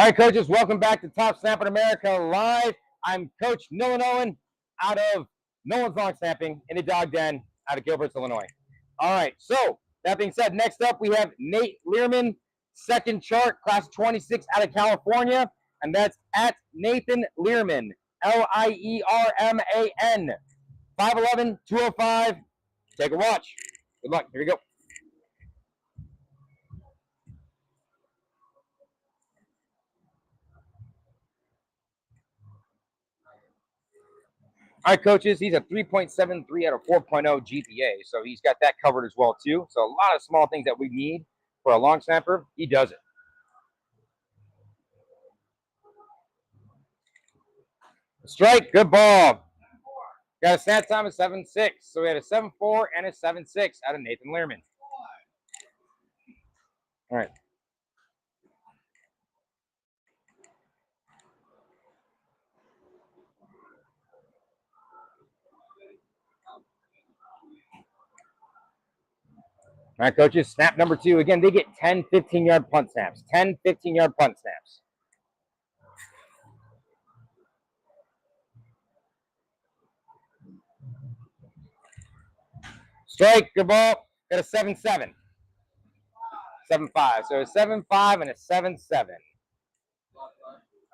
All right, coaches, welcome back to Top Snap in America Live. I'm Coach Nolan Owen out of No One's Long Snapping in the Dog Den out of Gilbert, Illinois. All right, so that being said, next up we have Nate Lierman, second chart, class 26 out of California, and that's at Nathan Lierman, Lierman, 5'11", 205. Take a watch. Good luck. Here we go. All right, coaches, he's a 3.73 out of 4.0 GPA, so he's got that covered as well, too. So a lot of small things that we need for a long snapper, he does it. Strike, good ball. Got a snap time of 7.6, so we had a 7.4 and a 7.6 out of Nathan Lierman. All right. All right, coaches, snap number 2. Again, they get 10 15-yard punt snaps. 10 15-yard punt snaps. Strike, good ball. Got a 7.7. 7.5. So a 7.5 and a 7.7. All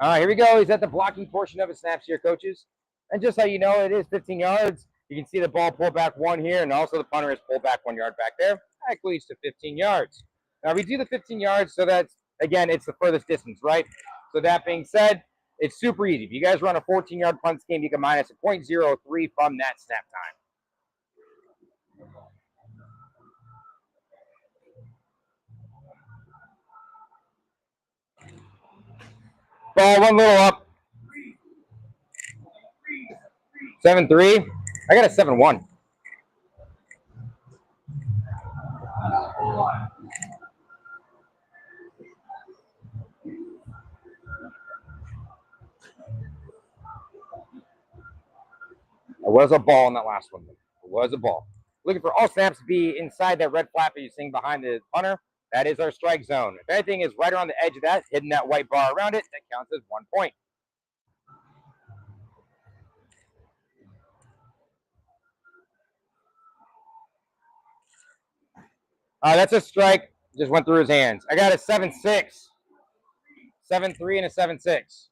right, here we go. He's at the blocking portion of his snaps here, coaches. And just so you know, it is 15 yards. You can see the ball pull back 1 here, and also the punter is pulled back 1 yard back there. That equates to 15 yards. Now, we do the 15 yards so that, again, it's the furthest distance, right? So that being said, it's super easy. If you guys run a 14-yard punt scheme, you can minus a 0.03 from that snap time. Ball one little up. 7.3. I got a 7.1. It was a ball in that last one. It was a ball. Looking for all snaps to be inside that red flap that you're seeing behind the punter. That is our strike zone. If anything is right around the edge of that, hitting that white bar around it, that counts as 1 point. That's a strike. Just went through his hands. I got a 7.6. 7.3 and a 7.6.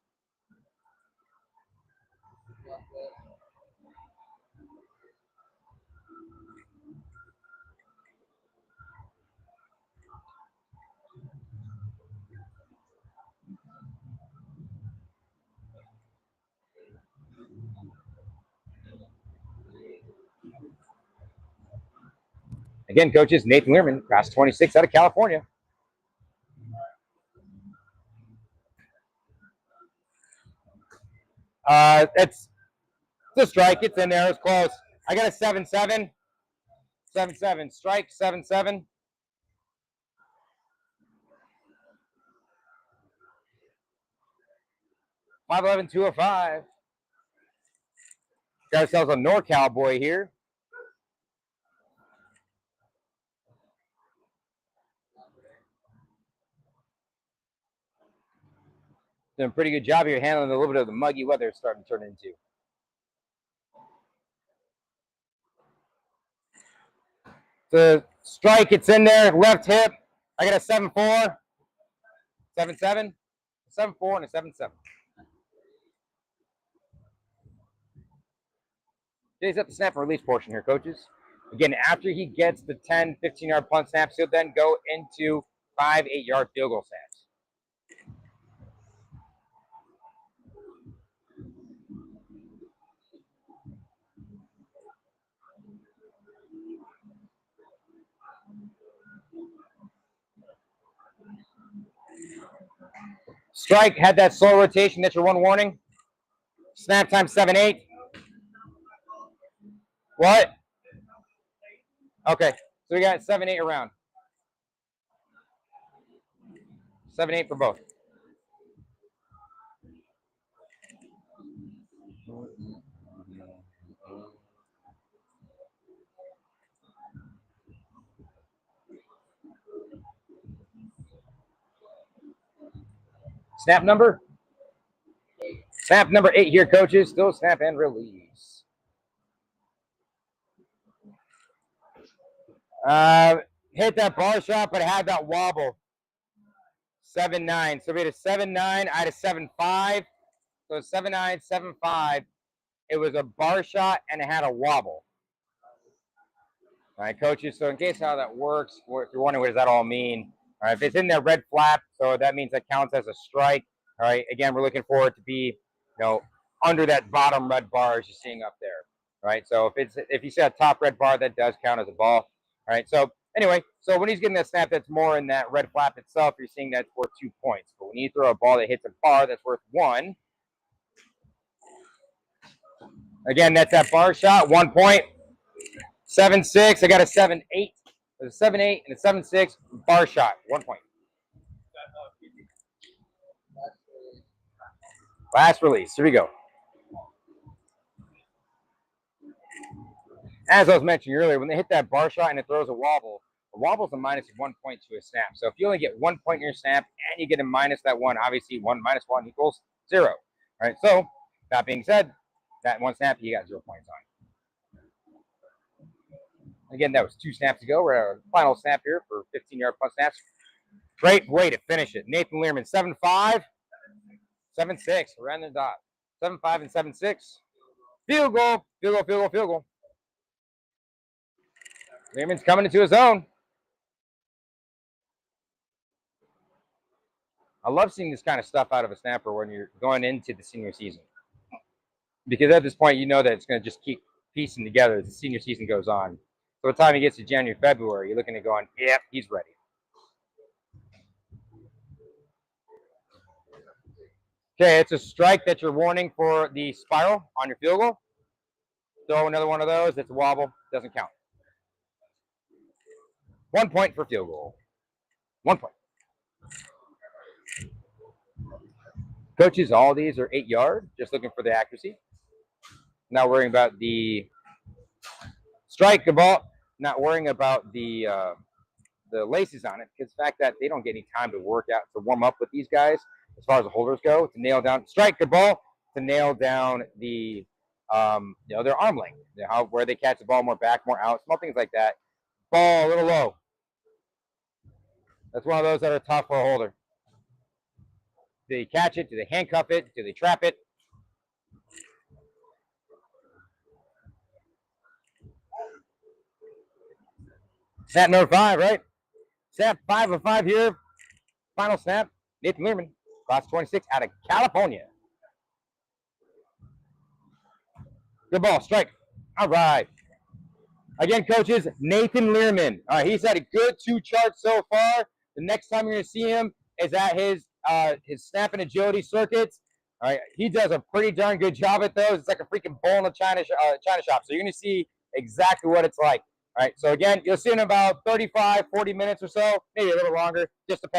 Again, coaches, Nathan Lierman, class 26 out of California. It's a strike. It's in there. It's close. I got a 7.7. 7.7. Strike, 7.7. $5.11, $2.05. Got ourselves a NorCal boy here. Doing a pretty good job here handling a little bit of the muggy weather it's starting to turn into. The strike, it's in there. Left hip. I got a 7.4. 7.7. 7.4 and a 7.7. He's at the snap and release portion here, coaches. Again, after he gets the 10, 15-yard punt snaps, he'll then go into 5, 8-yard field goal snaps. Strike had that slow rotation. That's your one warning. Snap time 7.8. What? Okay, so we got 7.8 around. 7.8 for both. Snap number? Snap number 8 here, coaches. Still snap and release. Hit that bar shot, but it had that wobble. 7-9. So we had a 7-9. I had a 7-5. So 7-9, 7-5. It was a bar shot and it had a wobble. All right, coaches. So in case how that works, if you're wondering what does that all mean, all right, if it's in that red flap, so that means that counts as a strike. All right, again, we're looking for it to be, under that bottom red bar as you're seeing up there. All right, so if you see a top red bar, that does count as a ball. All right, so anyway, so when he's getting that snap that's more in that red flap itself, you're seeing that's worth 2 points. But when you throw a ball that hits a bar, that's worth 1. Again, that's that bar shot, 1 point. 7-6. I got a 7-8. There's a 7-8 and a 7-6 bar shot, 1 point. Last release. Here we go. As I was mentioning earlier, when they hit that bar shot and it throws a wobble is a minus 1 point to a snap. So if you only get 1 point in your snap and you get a minus that 1, obviously 1 minus 1 equals 0. All right. So that being said, that 1 snap you got 0 points on. Again, that was 2 snaps ago. We're at our final snap here for 15-yard punt snaps. Great way to finish it. Nathan Lierman, 7-5, 7-6. Around the dot. 7-5 and 7-6. Field goal, field goal, field goal, field goal. Lierman's coming into his own. I love seeing this kind of stuff out of a snapper when you're going into the senior season. Because at this point, you know that it's going to just keep piecing together as the senior season goes on. So by the time he gets to January, February, you're looking at going, yep, he's ready. Okay, it's a strike that you're warning for the spiral on your field goal. Throw another one of those. It's a wobble. Doesn't count. 1 point for field goal. 1 point. Coaches, all these are 8 yard. Just looking for the accuracy. Not worrying about the strike the ball. Not worrying about the laces on it, because the fact that they don't get any time to work out, to warm up with these guys as far as the holders go, to nail down, strike the ball, to nail down the, their arm length, where they catch the ball more back, more out, small things like that. Ball a little low. That's one of those that are tough for a holder. Do they catch it? Do they handcuff it? Do they trap it? Snap number 5, right? Snap 5 of 5 here. Final snap. Nathan Lierman, class 26 out of California. Good ball, strike. All right. Again, coaches, Nathan Lierman. All right, he's had a good 2 charts so far. The next time you're going to see him is at his snap and agility circuits. All right, he does a pretty darn good job at those. It's like a freaking bowl in a China shop. So you're going to see exactly what it's like. All right, so again, you'll see in about 35, 40 minutes or so, maybe a little longer, just depends.